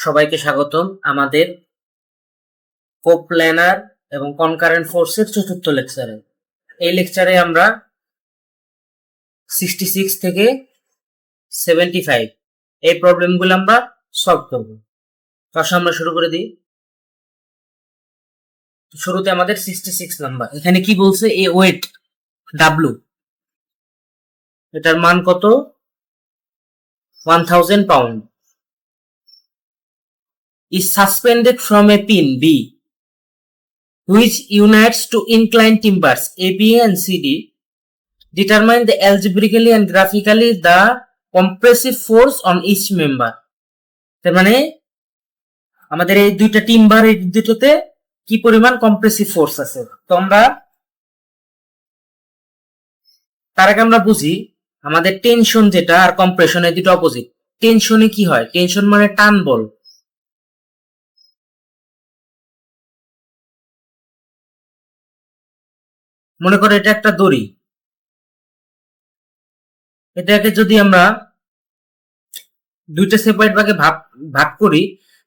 সবাইকে স্বাগতম আমাদের কোপ্ল্যানার এবং কনকারেন্ট ফোর্সের চতুর্থ লেকচারে। এই লেকচারে আমরা 66 থেকে 75 এই প্রবলেমগুলো আমরা সলভ করব। তো আমরা শুরু করে দিই। শুরুতে আমাদের 66 নাম্বার। এখানে কি বলছে? এ ওয়েট ডাব্লু, এটার মান কত? 1000 pound is suspended from a pin B which unites to inclined timbers AB and CD. Determine the algebraically and graphically the compressive force on each member. তার মানে আমাদের এই দুইটা টিম্বার, এই দুটোতে কি পরিমাণ কম্প্রেসিভ ফোর্স আছে। তো আমরা তার আগে আমরা বুঝি আমাদের টেনশন যেটা আর কম্প্রেশন এই দুটো অপোজিট। টেনশনে কি হয়? টেনশন মানে টান বল। মনে করো এটা একটা দড়ি, এটাকে যদি আমরা দুইটা সেপারেট ভাগে ভাগ করি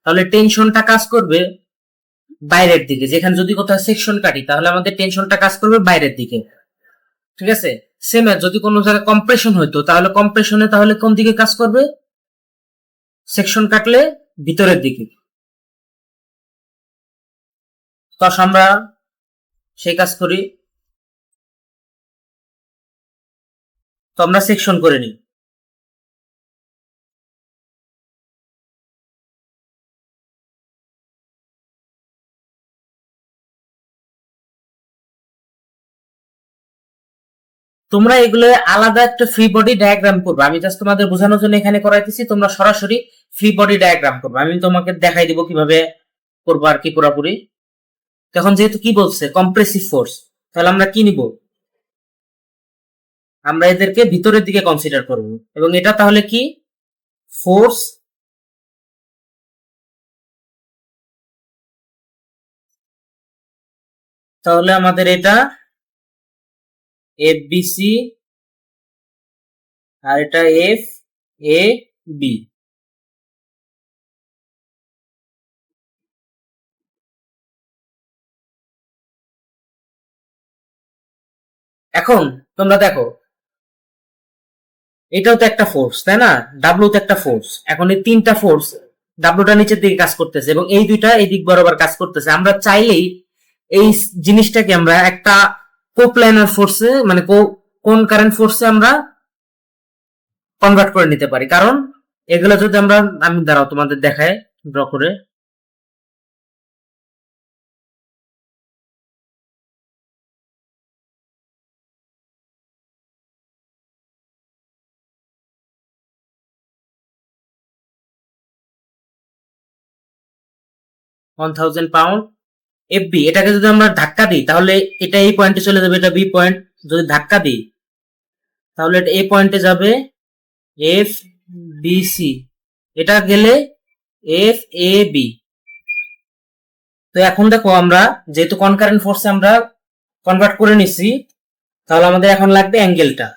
তাহলে টেনশনটা কাজ করবে বাইরের দিকে। যেখানে যদি কোথাও সেকশন কাটি তাহলে আমাদের টেনশনটা কাজ করবে বাইরের দিকে, ঠিক আছে? সেম যদি কোনো জায়গায় কম্প্রেশন হইতো তাহলে কম্প্রেশনে তাহলে কোন দিকে কাজ করবে? সেকশন কাটলে ভিতরের দিকে। তো আমরা সেই কাজ করি, তো আমরা সেকশন করে নিই। তোমরা এগুলো আলাদা একটা ফ্রি বডি ডায়াগ্রাম করবে। আমি জাস্ট তোমাদের বোঝানোর জন্য এখানে করাইতেছি, তোমরা সরাসরি ফ্রি বডি ডায়াগ্রাম করবে। আমি তোমাকে দেখাই দিব কিভাবে করবো আর কি পুরোপুরি। তখন যেহেতু কি বলছে কম্প্রেসিভ ফোর্স, তাহলে আমরা কি নিব? আমরা এদেরকে ভিতরের দিকে কনসিডার করব। এবং এটা তাহলে কি ফোর্স তাহলে আমাদের এটা এফ বি সি আর এটা এফ এ বি। এখন তোমরা দেখো এটাও তো একটা ফোর্স, তাই না? ডাব্লু তো একটা ফোর্স। এখন এই তিনটা ফোর্স, ডাব্লুটা নিচের দিকে কাজ করতেছে এবং এই দুইটা এই দিক বরাবর কাজ করতেছে। আমরা চাইলেই এই জিনিসটাকে আমরা একটা কোপ্ল্যানার ফোর্সে মানে কোন কারেন্ট ফোর্সে আমরা কনভার্ট করে নিতে পারি। কারণ এগুলো যদি আমরা, আমি দাঁড়াও তোমাদের দেখায় ড্র করে। £1000 এফ বি, এটাকে যদি আমরা ধাক্কা দিই তাহলে এটা এই পয়েন্টে চলে যাবে, এটা বি পয়েন্ট। যদি ধাক্কা দিই তাহলে এটা এ পয়েন্টে যাবে, এফ বি সি, এটা গেলে এফ এ বি। তো এখন দেখো আমরা যেহেতু কনকারেন্ট ফোর্সে আমরা কনভার্ট করে নিছি, তাহলে আমাদের এখন লাগবে অ্যাঙ্গেলটা।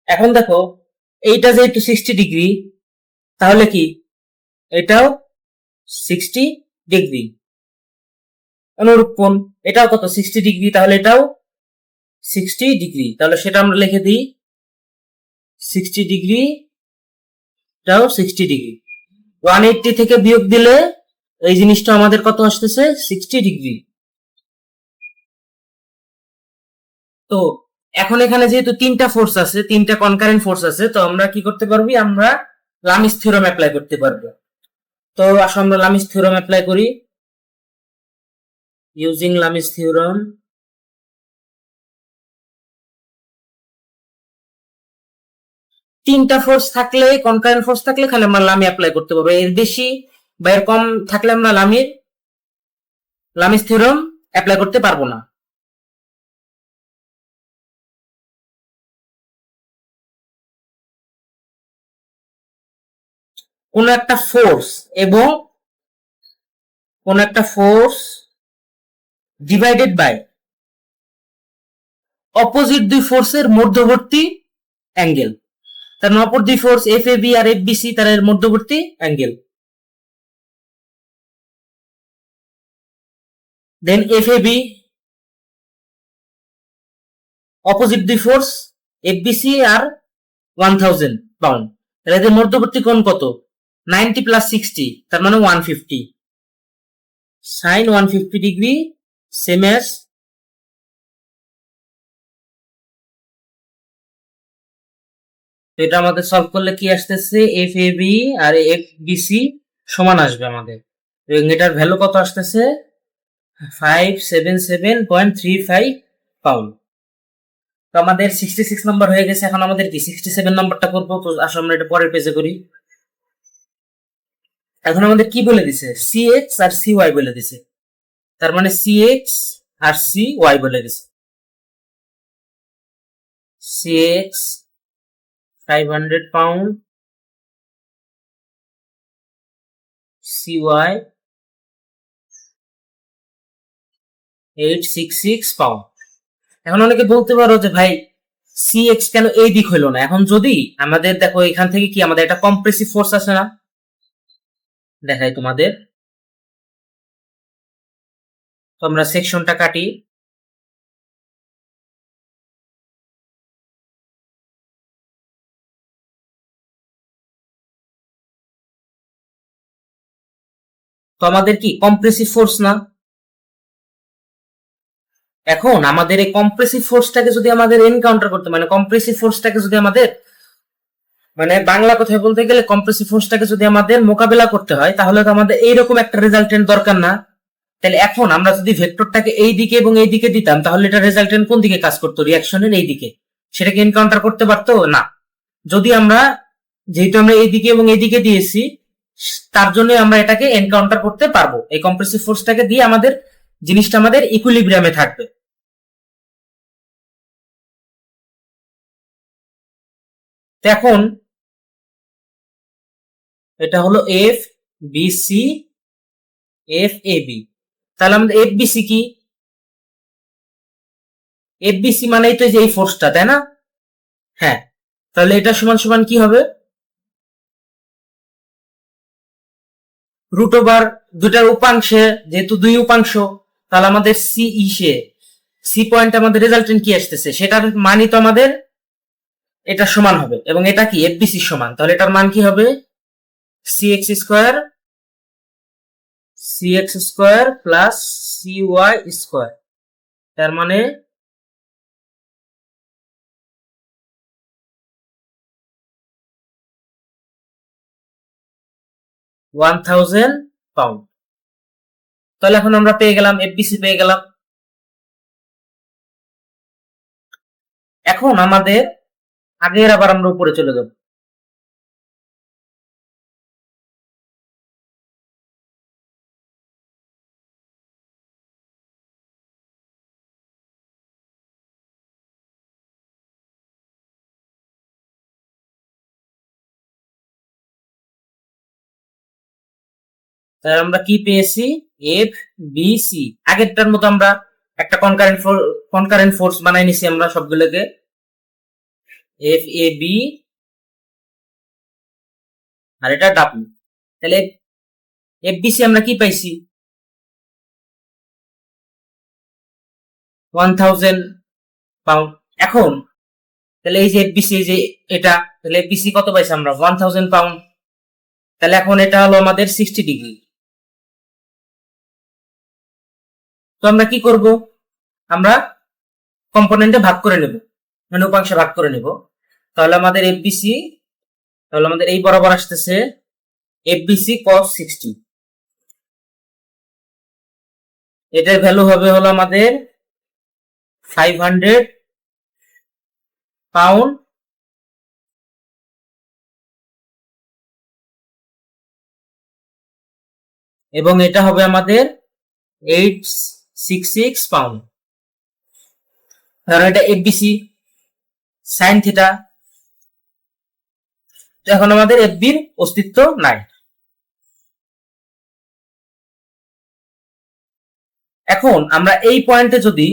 এখন দেখো এইটা যেহেতু 60 ডিগ্রি, তাহলে কি এটাও 60 ডিগ্রি। অনুরূপ কোণ এটাও কত? 60 ডিগ্রি, তাহলে এটাও 60 ডিগ্রি। তাহলে সেটা আমরা লিখে দিই 60 ডিগ্রি, এটাও 60 ডিগ্রি। 180 থেকে বিয়োগ দিলে এই জিনিসটা আমাদের কত আসতেছে? 60 ডিগ্রি। তো এখন এখানে যেহেতু তিনটা ফোর্স আছে, তিনটা কনকারেন্ট ফোর্স আছে, তো আমরা কি করতে পারবি? আমরা লামিস থিওরাম অ্যাপ্লাই করতে পারবো। তো আসো আমরা লামিস থিওরাম অ্যাপ্লাই করি। ইউজিং লামিস থিওরাম, তিনটা ফোর্স থাকলে, কনকারেন্ট ফোর্স থাকলে খালি আমরা লামি অ্যাপ্লাই করতে পারবো। এর বেশি বা এর কম থাকলে আমরা লামিস থিওরাম অ্যাপ্লাই করতে পারবো না। কোন একটা ফোর্স এবং কোন একটা ফোর্স ডিভাইডেড বাই অপোজিট দুই ফোর্সের মধ্যবর্তী অ্যাঙ্গেল, তার মানে অপর দুই ফোর্স এফ এ বি আর এফ বি সি তার মধ্যবর্তী angle. Then F A B opposite দুই ফোর্স এফ বি সি আর 1000 পাউন্ড, তাহলে এদের মধ্যবর্তী কোণ কত? 90 প্লাস 60, তার মানে 150, সাইন 150 ডিগ্রি সেম অ্যাজ, এটা আমাদের সলভ করলে কি আসতেছে, এফ এ বি আর এফ বি সি সমান আসবে আমাদের, এবং এটার ভ্যালু কত আসতেছে 577.35 পাউন্ড। তো আমাদের 66 নম্বর হয়ে গেছে, এখন আমাদের কি 67 নম্বরটা করবো। তো আসলে আমরা এটা পরের পেজে করি। এখন আমাদের কি বলে দিছে, সি এক্স আর সি ওয়াই বলে দিছে, তার মানে সি এক্স আর সি ওয়াই বলে দিছে। C X 500 pound, C Y 866 pound. এখন অনেকে বলতে পারো যে ভাই সি এক্স কেন এই দিক হইলো না। এখন যদি আমাদের দেখো এখান থেকে কি আমাদের একটা কম্প্রেসিভ ফোর্স আছে না, দেখাই তোমাদের, তো আমরা সেকশনটা কাটি। তো আমাদের কি কম্প্রেসিভ ফোর্স না। এখন আমাদের এই কম্প্রেসিভ ফোর্সটাকে যদি আমাদের এনকাউন্টার করতে, মানে কম্প্রেসিভ ফোর্সটাকে যদি আমাদের, মানে বাংলা কথায় বলতে গেলে কম্প্রেসিভ ফোর্সটাকে যদি আমাদের মোকাবেলা করতে হয়, তাহলে তো আমাদের এইরকম একটা রেজাল্টেন্ট দরকার না। তাহলে এখন আমরা যদি ভেক্টরটাকে এই দিকে এবং এই দিকে দিতাম, তাহলে এটা রেজাল্টেন্ট কোন দিকে কাজ করতো, রিয়াকশনের এই দিকে, সেটাকে এনকাউন্টার করতে পারতো না। যদি আমরা, যেহেতু আমরা এই দিকে এবং এই দিকে দিয়েছি, তার জন্য আমরা এটাকে এনকাউন্টার করতে পারবো। এই কম্প্রেসিভ ফোর্সটাকে দিয়ে আমাদের জিনিসটা আমাদের ইকুইলিব্রিয়ামে থাকবে। এখন এটা হলো F B C, F A B, তাহলে আমাদের এফ বি সি কি, এফ বি সি মানেই তো যে এই ফোর্সটা, তাই না? হ্যাঁ, তাহলে এটা সমান সমান কি হবে, রুট ওভার দুটার উপাংশে, যেহেতু দুই উপাংশ, তাহলে আমাদের সি ইসে সি পয়েন্ট আমাদের রেজাল্টেন্ট কি আসতেছে, সেটার মানই তো আমাদের এটা সমান হবে, এবং এটা কি এফ বি সি সমান, তাহলে এটার মান কি হবে C X square, C X square plus C Y square, তার মানে 1000 পাউন্ড। তাহলে এখন আমরা পেয়ে গেলাম, এফবিসি পেয়ে গেলাম। এখন আমাদের আগের আবার আমরা উপরে চলে যাব। তাহলে আমরা কি পেয়েছি, এফ বি সি, আগেরটার মতো আমরা একটা কনকারেন্ট ফোর্স বানাই নিছি আমরা সবগুলোকে, এফ এ বি আর এটা ডাব্লিউ। তাহলে এফ বি সি আমরা কি পাইছি 1000 পাউন্ড। এখন তাহলে এই যে এফবিসি, এই যে এটা, তাহলে এফবিসি কত পাইছি আমরা 1000 পাউন্ড। তাহলে এখন এটা হলো আমাদের 60 ডিগ্রি। তো আমরা কি করব, আমরা কম্পোনেন্টে ভাগ করে নেব, মানে উপাংশে ভাগ করে নেব। তাহলে আমাদের এফবিসি, তাহলে আমাদের এই বরাবর আসতেছে এফবিসি cos 60, এটার ভ্যালু হবে হলো আমাদের 500 পাউন্ড, এবং এটা হবে আমাদের 866 পাউন্ড। কারণ এটা এফবিসি সাইন থিটা, এখন আমাদের এফবির অস্তিত্ব নাই। এখন আমরা এই পয়েন্টে যদি,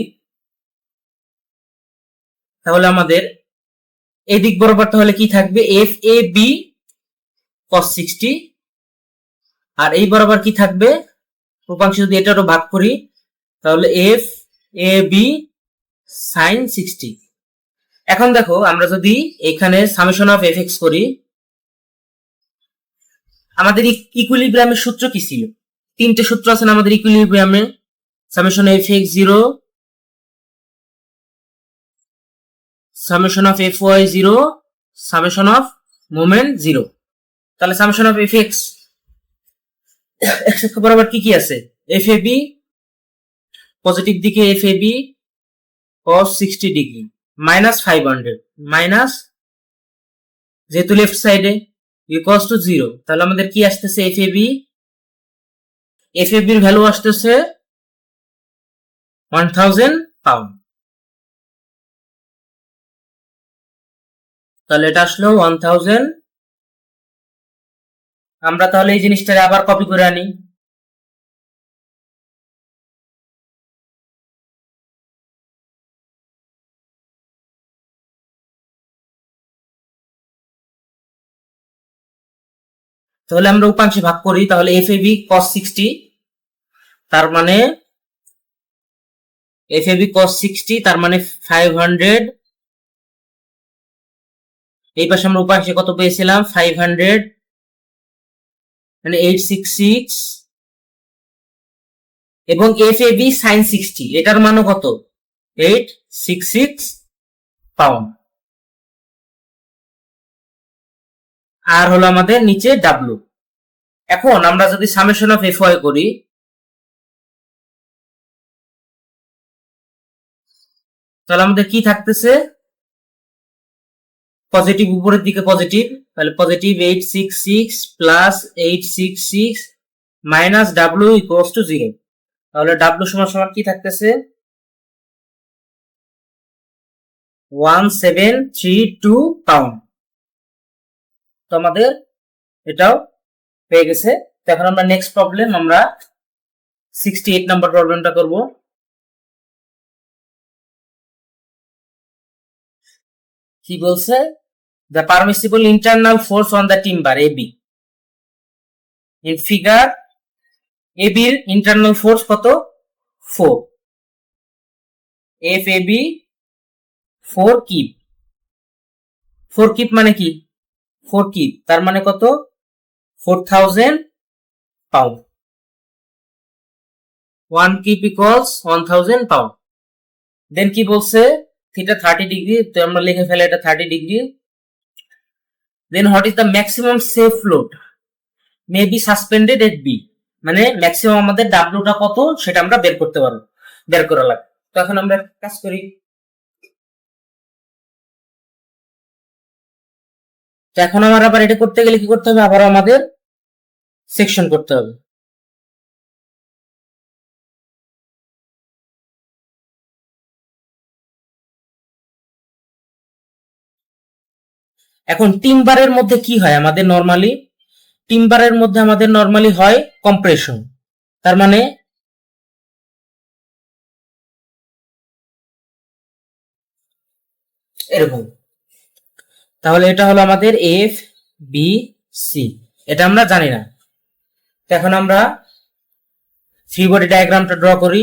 তাহলে আমাদের এই দিক বরাবর তাহলে কি থাকবে, এফ এ বি cos 60, আর এই বরাবর কি থাকবে, উপাংশ যদি এটারও ভাগ করি তাহলে এফ এ বি sin 60। এখন দেখো আমরা যদি এখানে সামেশন অফ এফ এক্স করি, আমাদের ইকুইলিব্রিয়ামের সূত্র কি ছিল, তিনটে সূত্র আছে না আমাদের ইকুইলিব্রিয়ামে, summation F X 0, summation of F Y 0, summation of moment 0। তাহলে summation of F X X অক্ষ বরাবর কি কি আছে, এফ এ বি পজিটিভ দিকে, F A B cos 60 degree minus 500, minus যেহেতু লেফট সাইডে ইকুয়ালস টু 0, তাহলে আমাদের কি আসতেছে, এফ এ বির ভ্যালু আসতেছে 1000 পাউন্ড। তাহলে এটা আসলো 1000। আমরা তাহলে এই জিনিসটা আবার কপি করে আনি, তাহলে আমরা উপাংশে ভাগ করি, তাহলে এফ এ বি cos 60, তার মানে এফ এ বি cos 60 তার মানে 500, এই পাশে আমরা উপাংশে কত পেয়েছিলাম 500, মানে 866, এবং এফ এ বি sin 60 এটার মান কত, 866 পাউন্ড। আর হলো আমাদের নিচে ডাব্লু। এখন আমরা যদি সামেশন অফ এফ ওয়াই করি, তাহলে আমাদের কি থাকতেছে, পজিটিভ উপরের দিকে পজিটিভ, তাহলে positive 866 plus 866 minus W equals to 0। তাহলে ডাব্লু সমান সমান কি থাকতেছে, 1732 পাউন্ড। তো আমাদের এটাও পেয়ে গেছে। তো এখন আমরা নেক্সট প্রবলেম, আমরা 68 নাম্বার প্রবলেমটা করব। কি বলছে, the permissible internal force on the timber AB in figure AB এর internal force কত, 4, FAB 4 কিপ, 4 কিপ মানে কি, 4 কিপ তার মানে কত, 4000 পাউন্ড, 1 কিপ ইকুয়ালস 1000 পাউন্ড। দেন কি বলছে, থিটা 30 ডিগ্রি, তো আমরা লিখে ফেলে এটা 30 degree. Then what is the maximum safe load may be suspended at B, মানে ম্যাক্সিমাম আমাদের ডাব্লুটা কত সেটা আমরা বের করতে পারবো, বের করা লাগবে। তো এখন আমরা কাজ করি, তো এখন আমার আবার এটা করতে গেলে কি করতে হবে, আবার আমাদের সেকশন করতে হবে। এখন টিম্বারের মধ্যে কি হয় আমাদের নরমালি, টিম্বারের মধ্যে আমাদের নরমালি হয় কম্প্রেশন, তার মানে এরকম। তাহলে এটা হলো আমাদের এফ বি সি, এটা আমরা জানি না। তো এখন আমরা ফ্রি বডি ডায়াগ্রামটা ড্র করি।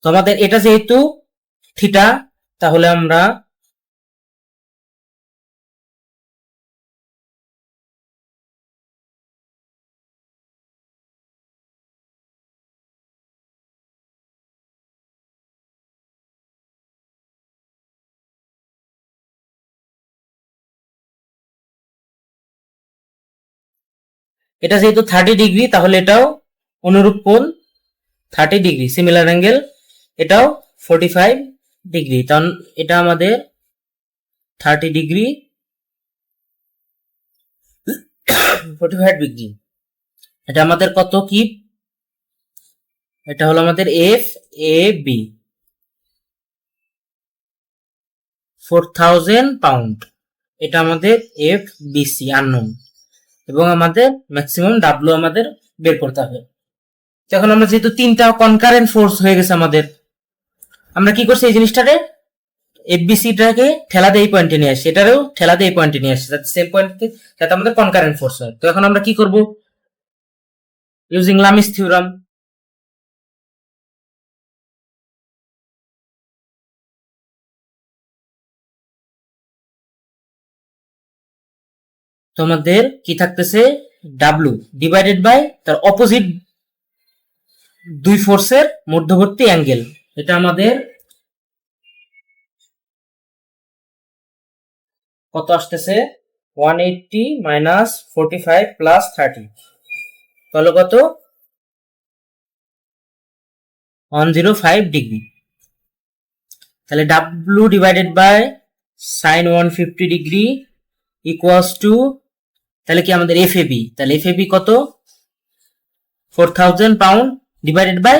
তো আমাদের এটা যেহেতু থিটা, তাহলে আমরা এটা যেহেতু 30 ডিগ্রি, তাহলে এটাও অনুরূপ কোণ 30 ডিগ্রি, সিমিলার অ্যাঙ্গেল, এটাও 45 ডিগ্রি, কারণ এটা আমাদের 30 ডিগ্রি 45 ডিগ্রি। এটা আমাদের কত কি, এটা হলো আমাদের এফ এ বি 4000 পাউন্ড, এটা আমাদের এফ বি সি আননোন, এবং আমাদের ম্যাক্সিমাম ডাব্লু আমাদের বের করতে হবে। এখন আমরা যেহেতু তিনটা কনকারেন্ট ফোর্স হয়ে গেছে আমাদের, আমরা কি করছি এই জিনিসটারে এফবিসিটাকে ঠেলা দিয়ে এই পয়েন্টে নিয়ে আসি, এটারও ঠেলা দিয়ে এই পয়েন্টে নিয়ে আসি, যাতে সেম পয়েন্ট যাতে আমাদের কনকারেন্ট ফোর্স হয়। তো এখন আমরা কি করব, ইউজিং লামিস থিওরাম, তো আমাদের কি থাকতেছে, ডাব্লু ডিভাইডেড বাই তার অপোজিট দুই ফোর্সের মধ্যবর্তী অ্যাঙ্গেল, এটা আমাদের কত আসতেছে 180 মাইনাস 45 প্লাস 30, তাহলে কত 105 ডিগ্রি। তাহলে W divided by sine 150 degree equals to, তাহলে কি আমাদের এফ এ বি, তাহলে এফ এ বি কত 4000 পাউন্ড ডিভাইডেড বাই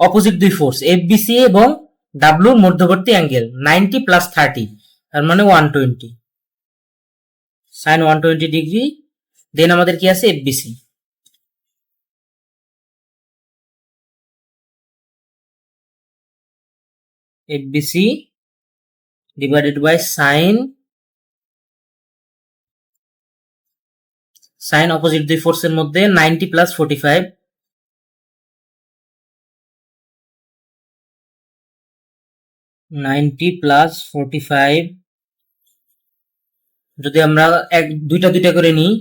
অপোজিট দুই ফোর্স এফ বি সি এবং ডাব্লুর মধ্যবর্তী অ্যাঙ্গেল 90 প্লাস 30, তার মানে 120 সাইন 120 ডিগ্রি, দেন আমাদের কি আছে FBC, FBC divided by sine opposite দুই ফোর্সের মধ্যে 90 প্লাস 45, যদি আমরা দুইটা দুইটা করে নিই,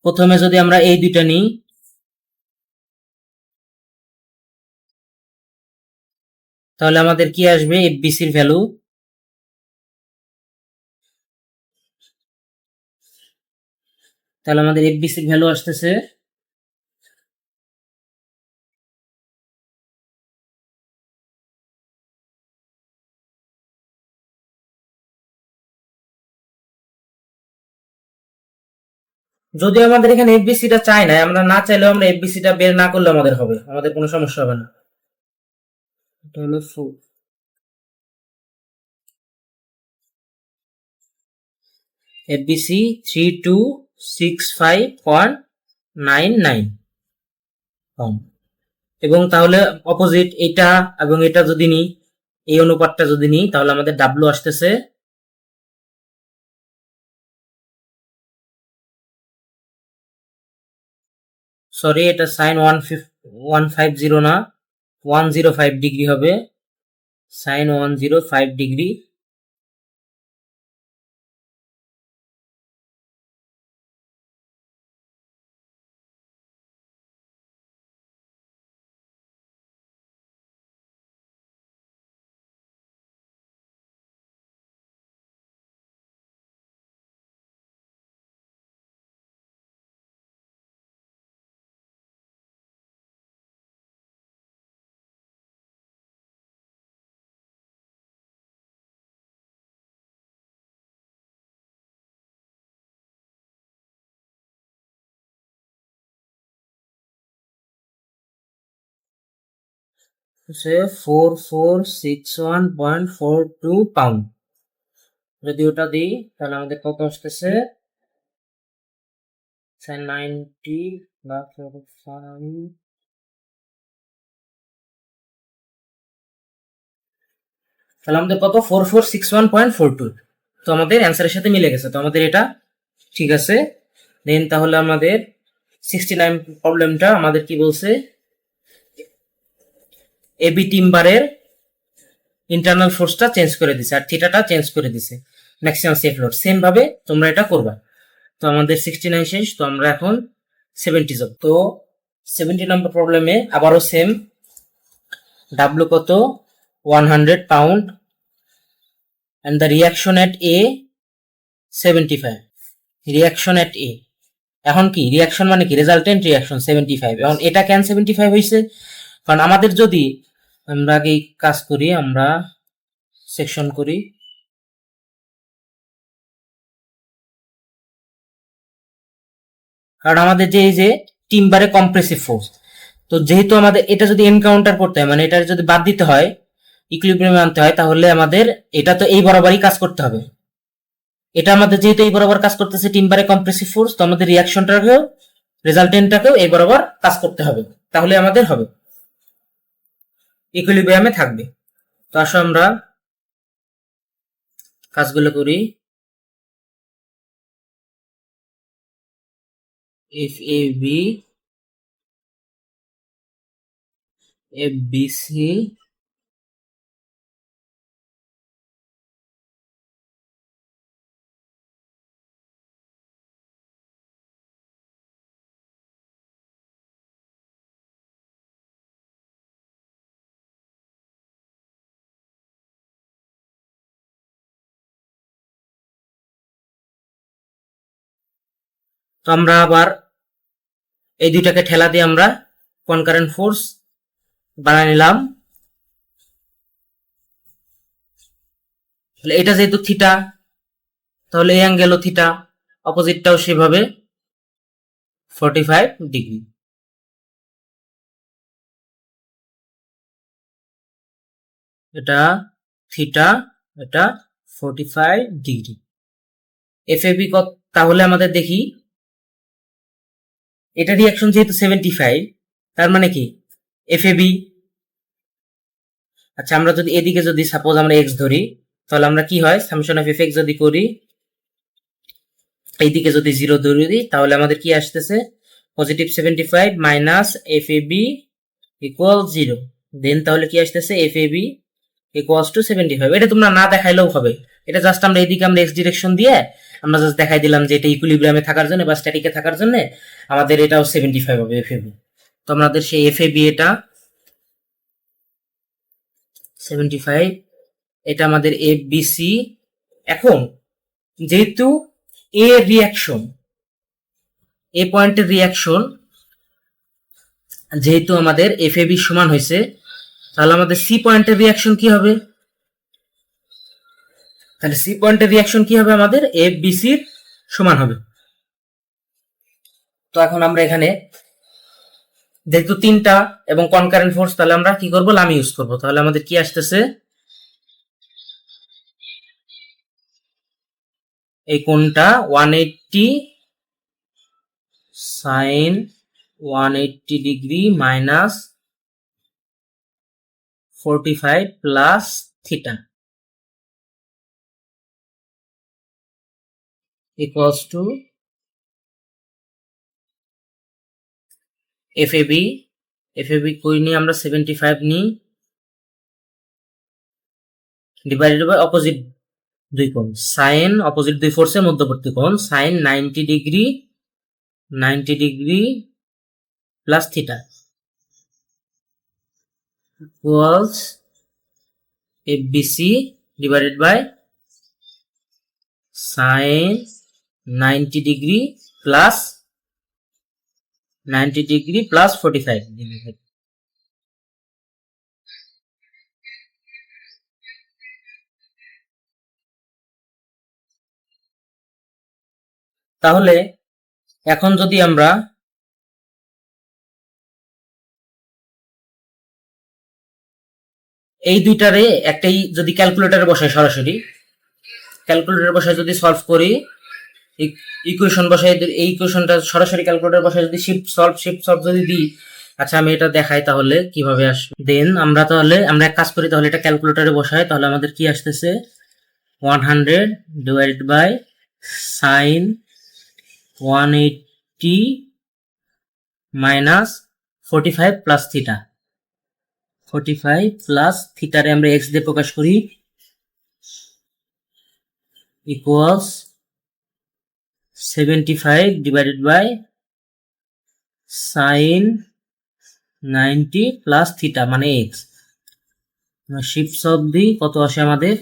প্রথমে যদি আমরা এই দুইটা নিই, তাহলে আমাদের কি আসবে এফবিসির ভ্যালু, তাহলে আমাদের এফবিসির ভ্যালু আসতেছে যদি আমাদের এখানে এফবিসিটা চাই না, আমরা না চাইলেও আমরা এফবিসিটা বের না করলে আমাদের হবে, আমাদের কোনো সমস্যা হবে না। এটা হলো এফবিসি 3265.99 এবং তাহলে অপোজিট এটা এবং এটা যদি নিই, এই অনুপাতটা যদি নিই, তাহলে আমাদের ডাব্লু আসতেছে সরি এটা সাইন 150 না 105 ডিগ্রি হবে, সাইন 105 ডিগ্রি হচ্ছে 4461.42 পাউন্ড। যদি ওটা দিই তাহলে আমাদের কত আসতেছে, সাইন 90 প্লাস 45, তাহলে আমাদের কত 4461.42, তো আমাদের অ্যান্সারের সাথে মিলে গেছে, তো আমাদের এটা ঠিক আছে। দেন তাহলে আমাদের 69 প্রবলেমটা আমাদের কি বলছে, এবি টিম্বারের ইন্টারনাল ফোর্সটা চেঞ্জ করে দিছে আর থিটাটা চেঞ্জ করে দিছে, ম্যাক্সিমাম সেফ লোড, সেম ভাবে তোমরা এটা করবা। তো আমাদের 69 শেষ, তো আমরা এখন 70 যাব। তো 70 নম্বর প্রবলেমে আবারও সেম, ডাব্লু কত 100 pound and the reaction at A 75, reaction at A, এখন কি রিয়াকশন মানে কি রেজাল্টেন্ট রিয়াকশন 75, এখন এটা কেন 75 হয়েছে, কারণ আমাদের যদি আমরা আগে কাজ করি, আমরা সেকশন করি, কারণ আমাদের যে এই যে টিম্বারে কম্প্রেসিভ ফোর্স, তো যেহেতু আমাদের এটা যদি এনকাউন্টার করতে হয়, মানে এটা যদি বাদ দিতে হয়, ইকুইলিব্রিয়ামে আনতে হয়, তাহলে আমাদের এটা তো এই বরাবরই কাজ করতে হবে। এটা আমাদের যেহেতু এই বরাবর কাজ করতেছে টিম্বারে কম্প্রেসিভ ফোর্স, তো আমাদের রিয়াকশনটাকেও রেজাল্টেন্টটাকেও এই বরাবর কাজ করতে হবে, তাহলে আমাদের হবে ইকুইলিব্রিয়ামে থাকবে। তো আসো আমরা কাজগুলো করি। F A B F B C তো আমরা আবার এই দুইটাকে ঠেলা দিয়ে আমরা কনকারেন্ট ফোর্স বানাই নিলাম। তাহলে এটা যেহেতু থিটা, তাহলে এই অ্যাঙ্গেলও থিটা, অপোজিটটাও সেভাবে 45 ডিগ্রি। এটা থিটা, এটা 45 ডিগ্রি। এফ এ বি কত, তাহলে আমাদের দেখি এটা রিয়াকশন যেহেতু 75, তার মানে কি এফ এ বি, আচ্ছা আমরা যদি এদিকে যদি সাপোজ আমরা এক্স ধরি, তাহলে আমরা কি হয় সামেশন অফ এফ এক্স যদি করি, এইদিকে যদি 0 ধরে দিই, তাহলে আমাদের কি আসতেছে positive 75 minus F A B equal 0, then তাহলে কি আসতেছে F A B equals to 75। এটা তোমরা না দেখাইলেও হবে, এটা জাস্ট আমরা এইদিকে আমরা এক্স ডিরেকশন দিয়ে আমরা জাস্ট দেখাই দিলাম যে এটা ইকুইলিব্রিয়ামে থাকার জন্য বা স্ট্যাটিকে থাকার জন্য আমাদের এটাও 75 হবে এফ এ বি। তো আমাদের সেই এফ এ বি এটা 75, এটা আমাদের এফ বি সি। এখন যেহেতু এ রিয়াকশন, এ পয়েন্টের রিয়াকশন যেহেতু আমাদের এফ এ বি সমান হয়েছে, তাহলে আমাদের সি পয়েন্টের রিয়াকশন কি হবে, তাহলে সি পয়েন্টের রিয়াকশন কি হবে আমাদের এফ বি সির সমান হবে। তো এখন আমরা এখানে যেহেতু তিনটা এবং কনকারেন্ট ফোর্স, তাহলে আমরা কি করব লাম ইউজ করব। তাহলে আমাদের কি আসতেছে, এই কোণটা 180 sine 180 degree minus 45 plus theta equals to F A B. F A B কই নিই আমরা 75 নিই, ডিভাইডেড বাই অপোজিট দুই কোণ, সাইন অপোজিট দুই ফোর্সের মধ্যবর্তী কোণ sine 90 degree 90 degree plus theta equals F B C divided by sine 90 degree plus 90 degree plus 45 degree. তাহলে এখন যদি আমরা এই দুইটারে একটাই যদি ক্যালকুলেটরে বসাই, সরাসরি ক্যালকুলেটরে বসায় যদি সলভ করি, ইকুয়েশন বসাই, এই ইকুয়েশনটা সরাসরি ক্যালকুলেটর বসায় যদি শিফট সলভ যদি দিই, আচ্ছা আমি এটা দেখাই তাহলে কিভাবে আসবে। দেন আমরা তাহলে আমরা এক কাজ করি, তাহলে এটা ক্যালকুলেটরে বসাই, তাহলে আমাদের কি আসতেছে 100 divided by sine 180 minus 45 plus theta, 45 plus থিটারে আমরা এক্স দিয়ে প্রকাশ করি equals 75 divided by sine 90 plus theta মানে এক্স। শিফট সলভ দিই, কত আসে আমাদের,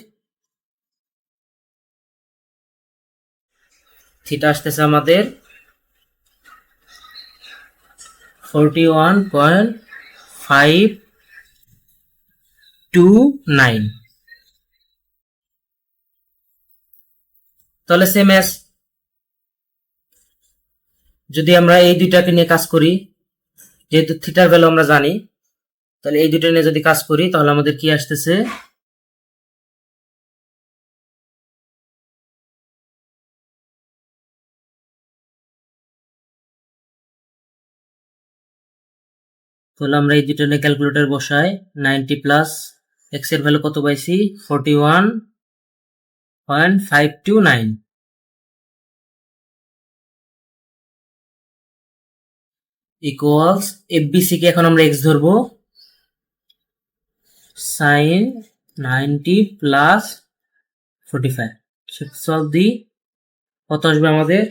থিটা আসতেছে আমাদের 41.529। তাহলে সেম এস যদি আমরা এই দুইটাকে নিয়ে কাজ করি, যেহেতু থিটার ভ্যালু আমরা জানি, তাহলে এই দুইটা নিয়ে যদি কাজ করি তাহলে আমাদের কি আসতেছে, তাহলে আমরা এই দুইটা নিয়ে ক্যালকুলেটর বসাই, 90 প্লাস এক্স এর ভ্যালু কত পাইছি, 41.529 ইকুয়ালস এফবিসি কে এখন আমরা এক্স ধরবো, সাইন 90 প্লাস 45 সলভ দি কত আসবে আমাদের,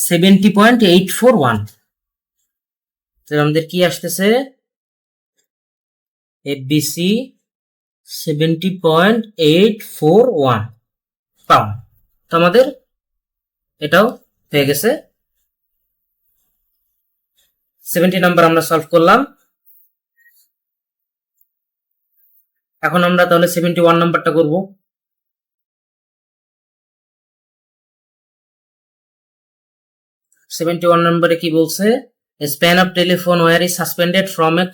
70.841। তাহলে আমাদের কি আসতেছে, এফবিসি 70.841 পাউন্ড। তো আমাদের এটাও হয়ে গেছে, 70 নাম্বার আমরা সলভ করলাম। এখন আমরা তাহলে 71 নাম্বারটা করব। 71 নম্বরে কি বলছে, span of telephone where is suspended from a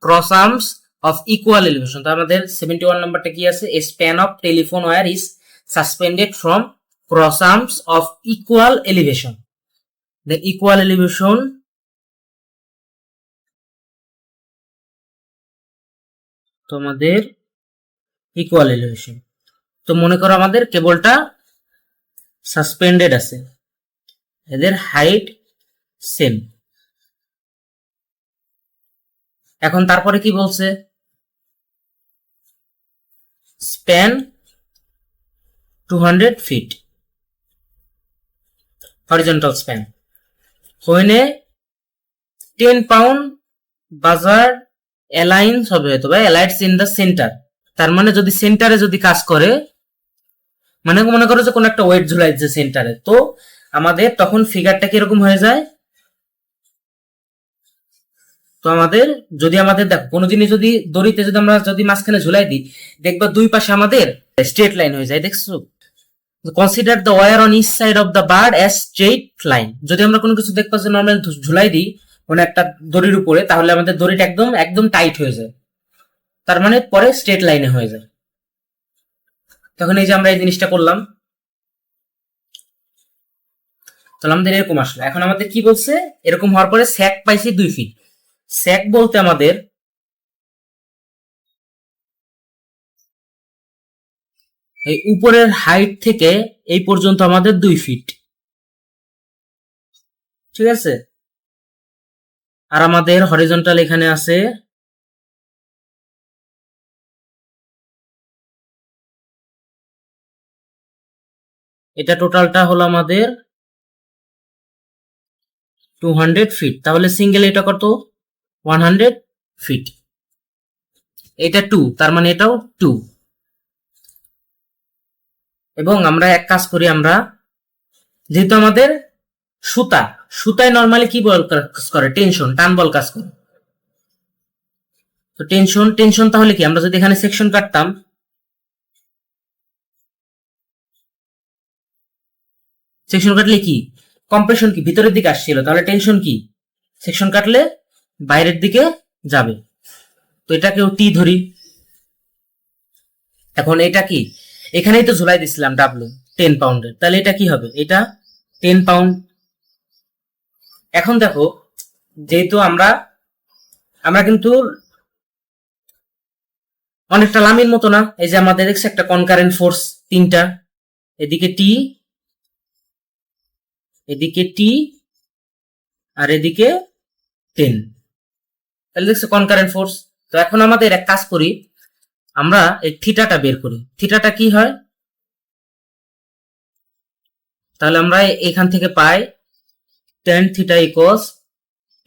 cross arms of equal elevation. তো আমাদের 71 নম্বরটা কি আছে, span of telephone where is suspended from cross arms of equal elevation. The equal elevation তোমাদের ইকুয়াল এলিভেশন, তো মনে করো আমাদের কেবলটা সাসপেন্ডেড আছে, এদের হাইট সেম। এখন তারপরে কি বলছে, span 200 feet horizontal span when a 10 pound buzzer aligns হবে হয়তো বা aligns in the center। তার মানে যদি সেন্টারে যদি কাজ করে, মানে মনে করো যে কোন একটা ওয়েট ঝুলাইছে সেন্টারে, তো আমাদের তখন ফিগারটা কিরকম হয়ে যায়, তো আমাদের যদি আমাদের দেখো কোনো জিনিস যদি দড়িতে যদি আমরা যদি মাঝখানে ঝুলাই দিই, দেখবা দুই পাশে আমাদের স্ট্রেট লাইন হয়ে যায়, দেখছো। Consider the wire on each side of the bird as straight line. যদি আমরা কোনো কিছু দেখবো যে নর্মাল ঝুলাই দিই কোনো একটা দড়ির উপরে, তাহলে আমাদের দড়িটা একদম একদম টাইট হয়ে যায়, তার মানে পরে স্ট্রেট লাইনে হয়ে যায়। তখন এই যে আমরা এই জিনিসটা করলাম, তাহলে আমাদের এরকম আসলো। এখন আমাদের কি বলছে, এরকম হওয়ার পরে স্যাক পাইছি 2 ফিট। স্যাক বলতে আমাদের এই উপরের হাইট থেকে এই পর্যন্ত আমাদের 2 ফিট, ঠিক আছে। আর আমাদের হরিজন্টাল এখানে আছে এটা, টোটালটা হলো আমাদের 200 ফিট। তাহলে সিঙ্গেল এটা কত, 100 ফিট। এটা 2, তার মানে এটাও 2। এবং আমরা এক কাজ করি, আমরা যেহেতু আমাদের সুতায় নর্মালি কি বল কাজ করে, টেনশন, টান বল কাজ করে। তো টেনশন তাহলে কি, আমরা যদি এখানে সেকশন কাটতাম, সেকশন কাটলে কি, কম্প্রেশন কি ভিতরের দিকে আসছিল, তাহলে টেনশন কি, সেকশন কাটলে বাইরের দিকে যাবে। তো এটাকেও টি ধরি। এখন এটা কি, এখানেই তো ঝুলাই দিছিলাম ডাব্লু 10 পাউন্ডের, তাহলে এটা কি হবে, এটা 10 পাউন্ড। এখন দেখো, যেহেতু আমরা কিন্তু অনেকটা লামির মতো না, এই যে আমাদের দেখছে একটা কনকারেন্ট ফোর্স 3টা, এদিকে টি, এদিকে টি, আর এদিকে 10, তাহলে দেখছো কনকারেন্ট ফোর্স। তো এখন আমাদের এক কাজ করি, আমরা এই থিটাটা বের করি। থিটাটা কি হয়, তাহলে আমরা এখান থেকে পাই tan থিটা ইকুয়ালস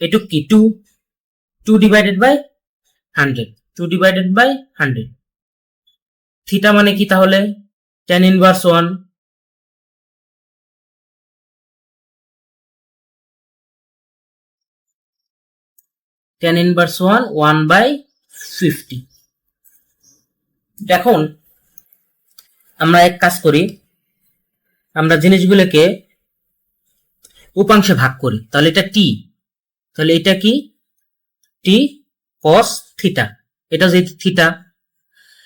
এটুক কি 2 divided by 100, 2 divided by 100। Theta মানে কি তাহলে, tan ইনভার্স 1, tan ইনভার্স 1 1/50। এখন আমরা এক কাজ করি, আমরা জিনিসগুলোকে উপাংশে ভাগ করি। তাহলে এটা টি, তাহলে এটা কি টি কস থিটা, এটা যেহেতু থিটা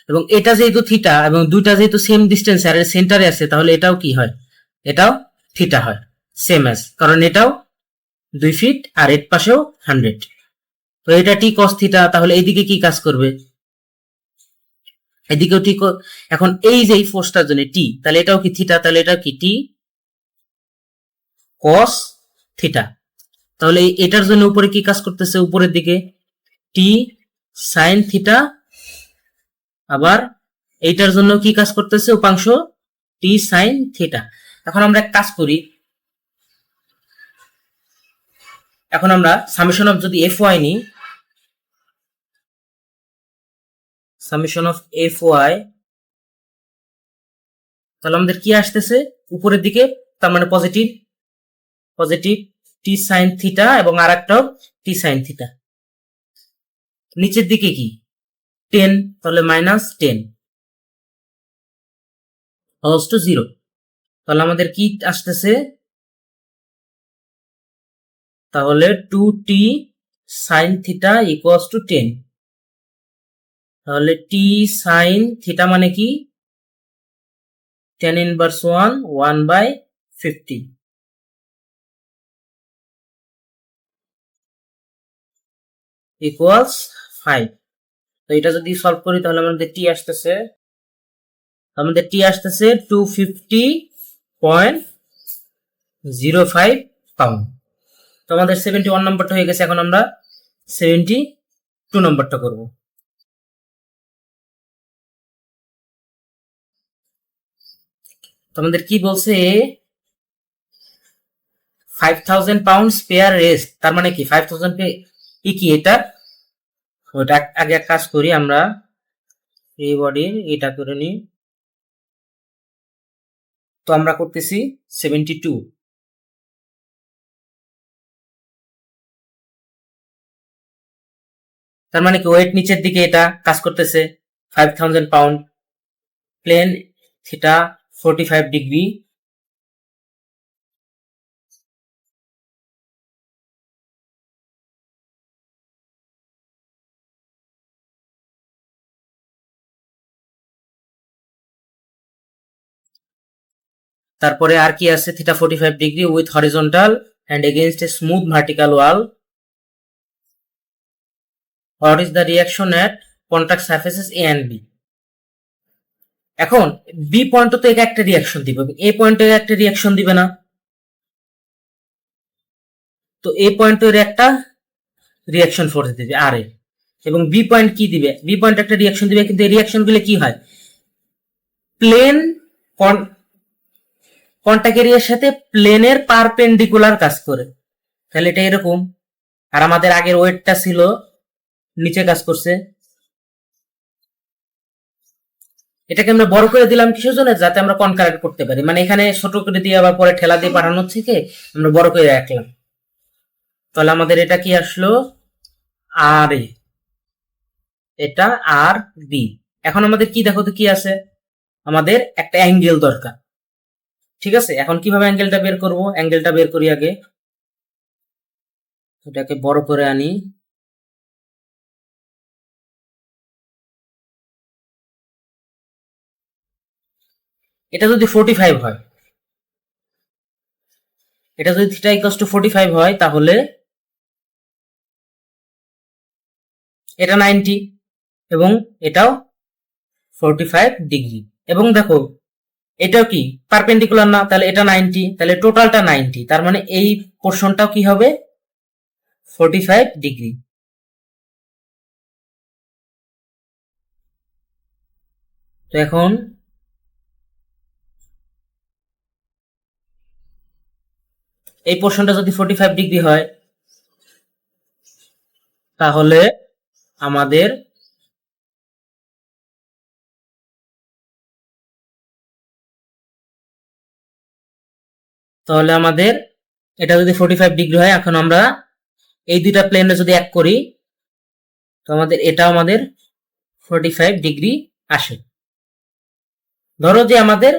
এবং এটা যেহেতু থিটা এবং দুইটা যেহেতু সেম ডিস্টেন্স আর সেন্টারে আছে, তাহলে এটাও কি হয়, এটাও থিটা হয়, সেম অ্যাজ, কারণ এটাও 2 ফিট আর এর পাশেও 100। তো এটা টি কস থিটা, তাহলে এইদিকে কি কাজ করবে, এদিকেও ঠিক। এখন এই যে এই ফোর্সটার জন্য টি, তাহলে এটাও কি থিটা, তাহলে এটাও কি টি কস থিটা। তাহলে এটার জন্য উপরে কি কাজ করতেছে, উপরের দিকে টি সাইন থিটা, আবার এইটার জন্য কি কাজ করতেছে, উপাংশ টি সাইন থিটা। এখন আমরা এক কাজ করি, এখন আমরা সামেশন অফ যদি এফ ওয়াই নিই, সামেশন অফ এফ ওয়াই, তাহলে আমাদের কি আসতেছে উপরের দিকে, তার মানে পজিটিভ, পজিটিভ টি সাইন থিটা এবং আর একটা টি সাইন থিটা। নিচের দিকে কি 10, তাহলে -10 হলস টু 0। তাহলে আমাদের কি আসতেছে, তাহলে 2t sine theta equals two 10। তাহলে টি সাইন থিটা মানে কি 10 ইনভার্স 1 1/50 ইকুয়ালস 5। তো এটা যদি সলভ করি তাহলে আমাদের টি আসতেছে, 250.05 পাউন্ড। তো আমাদের 71 নম্বরটা হয়ে গেছে। এখন আমরা 72 নম্বরটা করব। তো আমাদের কি বলছে, 5000 পাউন্ড পেয়ার রেস্ট, তার মানে কি 5000 কি এটা, ওটা আগে এক কাজ করি, আমরা ফ্রি বডির এটা করে নিই। তো আমরা করতেছি 72, তার মানে কি ওয়েট নিচের দিকে এটা কাজ করতেছে 5000 পাউন্ড, প্লেন থিটা 45 ডিগ্রি, তারপরে আর কি আছে, theta 45 degree with horizontal and against a smooth vertical wall. What is the reaction at contact surfaces A and B? এখন বি পয়েন্ট তো একটা রিয়াকশন দিবে, এ পয়েন্টে একটা রিয়াকশন দিবে না, তো এ পয়েন্টের একটা রিয়াকশন ফোর্স দিবে আর এ, এবং বি পয়েন্ট কি দিবে, বি পয়েন্ট একটা রিয়াকশন দিবে, কিন্তু এই রিয়াকশন গুলো কি হয়, প্লেন কন্টাক্ট এরিয়ার সাথে প্লেনের পারপেন্ডিকুলার কাজ করে। তাহলে এটা এরকম, আর আমাদের আগের ওয়েটটা ছিল নিচে কাজ করছে। এটাকে আমরা বড় করে দিলাম কিসের জন্য, যাতে আমরা কনকারেক্ট করতে পারি, মানে এখানে ছোট করে দিয়ে আবার পরে ঠেলা দিয়ে পাঠানোর থেকে আমরা বড় করে রাখলাম। তাহলে আমাদের এটা কি আসলো, আর এ, এটা আর বি। এখন আমাদের কি দেখো তো কি আছে, আমাদের একটা অ্যাঙ্গেল দরকার, ঠিক আছে। এখন কিভাবে অ্যাঙ্গেলটা বের করব, অ্যাঙ্গেলটা বের করি আগে, এটাকে বড় করে আনি। এটা যদি 45 হয়, এটা যদি থিটা ইকুয়ালস টু 45 হয়, তাহলে এটা 90 এবং এটাও 45 ডিগ্রি। এবং দেখো এটাও কি পারপেন্ডিকুলার না, তাহলে এটা 90, তাহলে টোটালটা 90, তার মানে এই পোর্শনটাও কি হবে 45 ডিগ্রি। তো এখন এই পোর্শনটা যদি 45 ডিগ্রি হয়, তাহলে আমাদের এটা যদি 45 ডিগ্রি হয়, এখন আমরা এই দুইটা প্লেনে যদি এক করি, তো আমাদের 45 ডিগ্রি আসে। ধরো যে আমাদের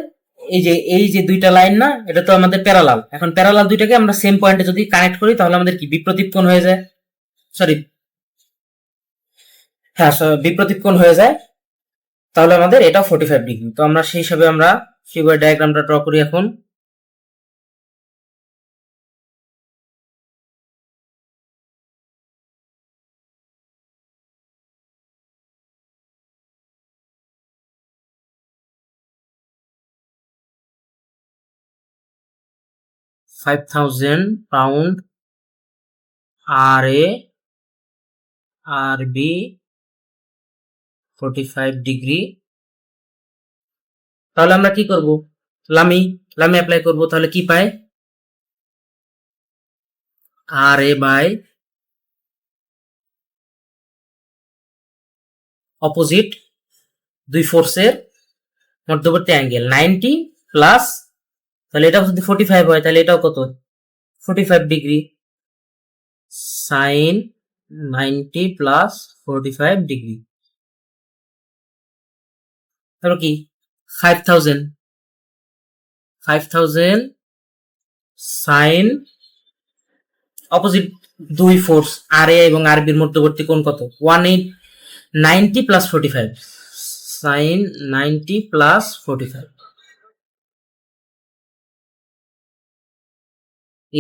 এই যে দুইটা লাইন না, এটা তো আমাদের প্যারালাল। এখন প্যারালাল দুইটাকে আমরা সেম পয়েন্টে যদি কানেক্ট করি তাহলে আমাদের কি বিপরীত কোণ হয়ে যায়, সরি হ্যাঁ বিপরীত কোণ হয়ে যায়। তাহলে আমাদের এটাও 45 ডিগ্রি। তো আমরা সেই হিসাবে আমরা ফিগার ডায়াগ্রামটা ড্র করি এখন। £5,000 RA RB 45 ডিগ্রি। তাহলে আমরা কি করব, লামি লামি অ্যাপ্লাই করব। তাহলে কি পাই, RA বাই অপোজিট দুই ফোর্সের মধ্যবর্তী অ্যাঙ্গেল 90 প্লাস, তাহলে এটা যদি 45 হয় তাহলে এটাও কত 45 ডিগ্রি, সাইন 90 প্লাস 45 ডিগ্রি। তারপর কি 5000 সাইন অপোজিট দুই ফোর্স আর এ এবং আর বির মধ্যবর্তী কোণ কত 90 প্লাস 45, সাইন 90 প্লাস 45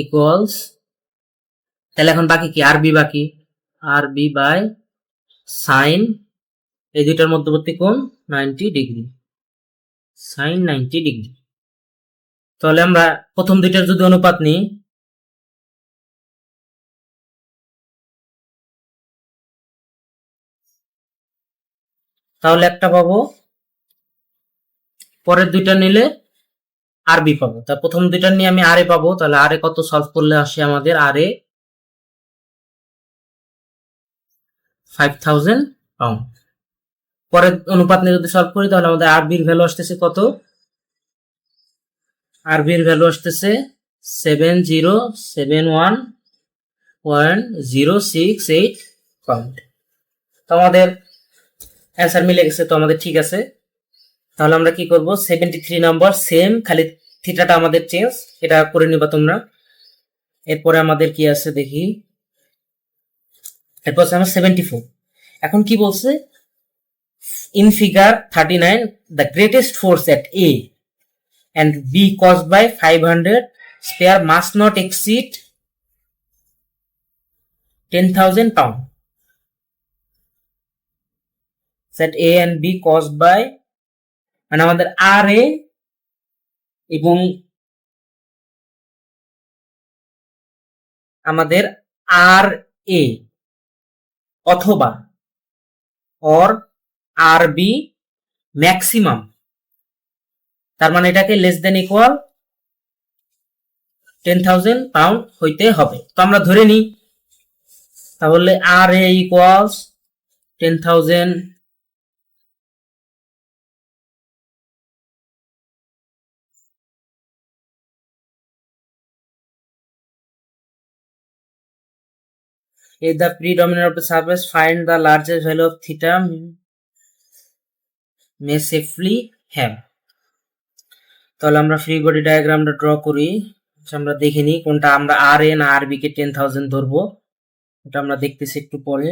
ইকুয়ালস, তাহলে এখন বাকি কি আরবি বাকি, আরবি বাই সাইন এই দুইটার মধ্যবর্তী কোণ 90 ডিগ্রি, সাইন 90 ডিগ্রি। তাহলে আমরা প্রথম দুইটার যদি অনুপাত নিই, তাহলে একটা পাবো, পরের দুইটা নিলে আরবি পাবো। তা প্রথম দুইটা নিয়ে আমি আরে পাবো, তাহলে আরে কত সলভ করলে আসে আমাদের আরে £5,000। পরের অনুপাত নিয়ে যদি সলভ করি তাহলে আমাদের আরবির ভ্যালু আসতেছে কত, আরবির ভ্যালু আসতেছে 7071.068 পাউন্ড। তো আমাদের অ্যান্সার মিলে গেছে, তো আমাদের ঠিক আছে। তাহলে আমরা কি করব, 73 নম্বর সেম, খালি থিটাটা আমাদের চেঞ্জ, এটা করে নিবা তোমরা। এরপরে আমাদের কি আছে দেখি, এরপর আমার 74। এখন কি বলছে, in figure 39 the greatest force at A and B caused by 500 sphere must not exceed 10,000 pound. Set A and B caused by, মানে আমাদের আর এ এবং আমাদের আর এ অথবা অর আর বি ম্যাক্সিমাম, তার মানে এটাকে লেস দেন ইকুয়াল 10,000 পাউন্ড হইতে হবে। তো আমরা ধরে নিই, তাহলে আর এ equals 10,000 if the predominant of the surface find the largest value of theta may safely have। তাহলে আমরা ফ্রি বডি ডায়াগ্রামটা ড্র করি, আমরা দেখে নিই কোনটা আমরা আর এ না আর বি কে 10,000 ধরবো, এটা আমরা দেখতেছি একটু পরে।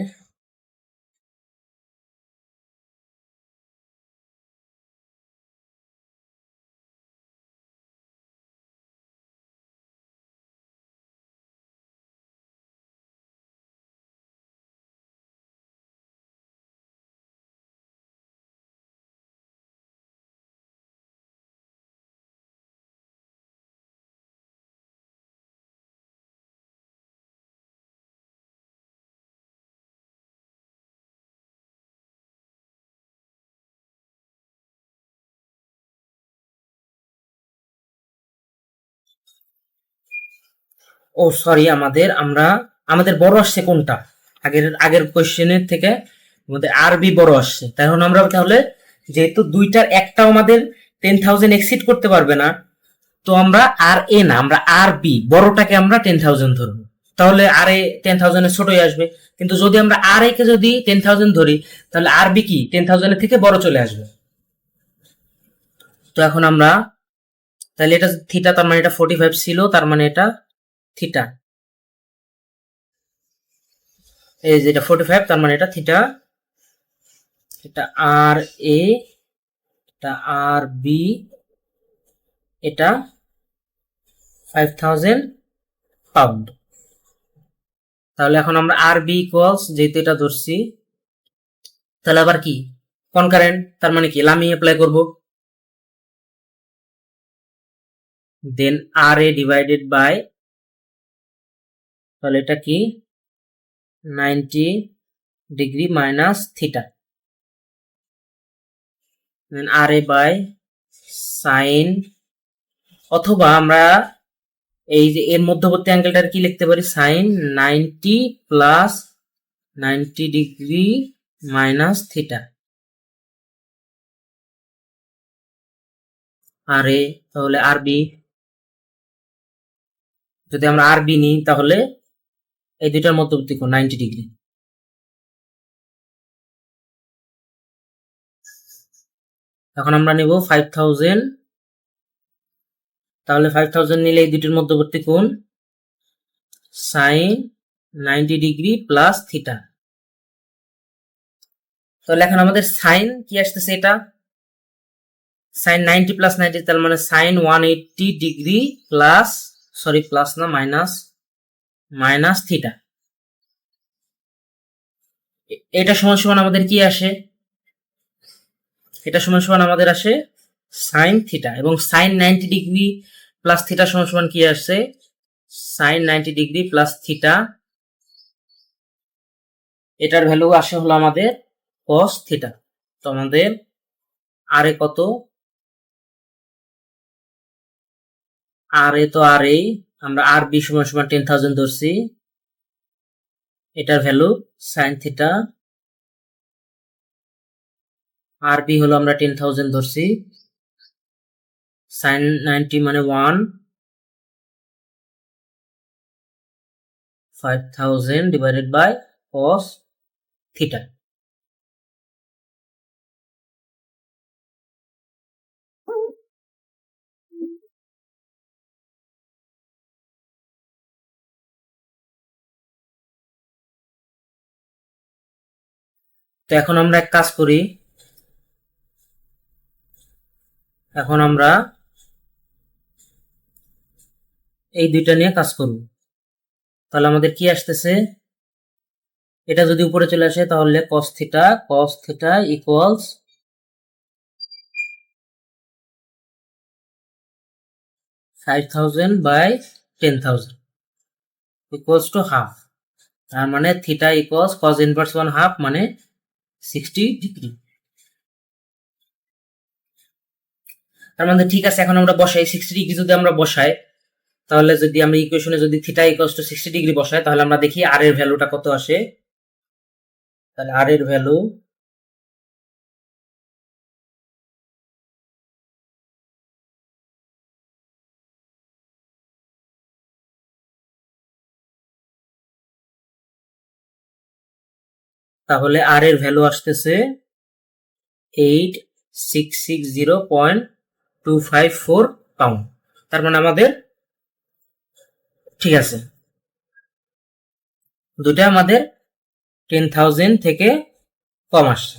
ও সরি, আমাদের বড় আসছে কোনটা, আগের কোশ্চেনের থেকে আমাদের আরবি বড় আসছে। তখন আমরা তাহলে যেহেতু দুইটার একটাও আমাদের 10,000 এক্সিড করতে পারবে না, তো আমরা আর এ না আমরা আর বি বড়টাকে আমরা 10,000 ধরবো, তাহলে আর এ 10,000 এর ছোটই আসবে। কিন্তু যদি আমরা আর এ কে যদি 10,000 ধরি তাহলে আর বি কি 10,000 এর থেকে বড় চলে আসবে। তো এখন আমরা তাহলে এটা থিটা, তার মানে এটা 45 ছিল, তার মানে এটা থিটা, এই যে এটা 45, তার মানে এটা থিটা, এটা আর এ, এটা আর বি, এটা 5000 পাউন্ড। তাহলে এখন আমরা আর বি ইকুয়ালস, যেহেতু এটা ধরছি, তাহলে আবার কি কনকারেন্ট, তার মানে কি লামি অ্যাপ্লাই করব, দেন আর এ ডিভাইডেড বাই, তাহলে এটা কি 90 ডিগ্রি মাইনাস থিটা, দেন আর এ বাই সাইন, অথবা আমরা এই যে এর মধ্যবর্তী অ্যাঙ্গেলটার কি লিখতে পারি, sine 90 plus 90 degree minus theta, R A, তাহলে আর বি, যদি আমরা আর বি নিই তাহলে এই দুইটার মধ্যবর্তী কোণ 90 ডিগ্রি। এখন আমরা নেব 5000, তাহলে 5000 নিলে এই দুটির মধ্যবর্তী কোণ সাইন 90 ডিগ্রি প্লাস থিটা। তাহলে এখন আমাদের সাইন কি আসতেছে, এটা সাইন 90 প্লাস 90, তার মানে sine 180 degree plus, sorry plus না মাইনাস, মাইনাস থিটা। এটা সমান সমান আমাদের কি আসে, এটা সমান সমান আমাদের আসে সাইন থিটা, এবং সাইন 90 ডিগ্রি প্লাস থিটা সমান সমান কি আসছে, সাইন 90 ডিগ্রি প্লাস থিটা, এটার ভ্যালু আসে হলো আমাদের কস থিটা। তো আমাদের আর এ কত, আর এ তো আর এই, আমরা আর বি সমান সমান 10,000 ধরছি, এটার ভ্যালু সাইন থিটা, আর বি হলো আমরা 10,000 ধরছি, সাইন 90 মানে 1, 5000 ডিভাইডেড বাই কস থিটা। তো এখন আমরা এক কাজ করি, এখন আমরা এই দুইটা নিয়ে কাজ করব। তাহলে আমাদের কি আসতেছে, এটা যদি উপরে চলে আসে তাহলে cos theta equals 5000 by 10,000 equals to half, তার মানে theta equals cos inverse 1 half মানে 60 ডিগ্রি। তার মানে ঠিক আছে, এখন আমরা বসাই 60 ডিগ্রি, যদি আমরা বসাই তাহলে যদি আমরা ইকুয়েশনে যদি থিটা ইকুয়ালস টু 60 ডিগ্রি বসাই, তাহলে আমরা দেখি আর এর ভ্যালুটা কত আসে। তাহলে আর এর ভ্যালু তাহলে আর এর ভ্যালু আসতেছে 8660.254 পাউন্ড। তার মানে আমাদের ঠিক আছে, দুটা আমাদের 10,000 থেকে কম আসছে।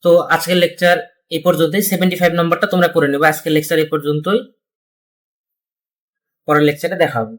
তো আজকের লেকচার এই পর্যন্তই, 75 নম্বরটা তোমরা করে নেবে। আজকের লেকচার এই পর্যন্তই, পরের লেকচারে দেখা হবে।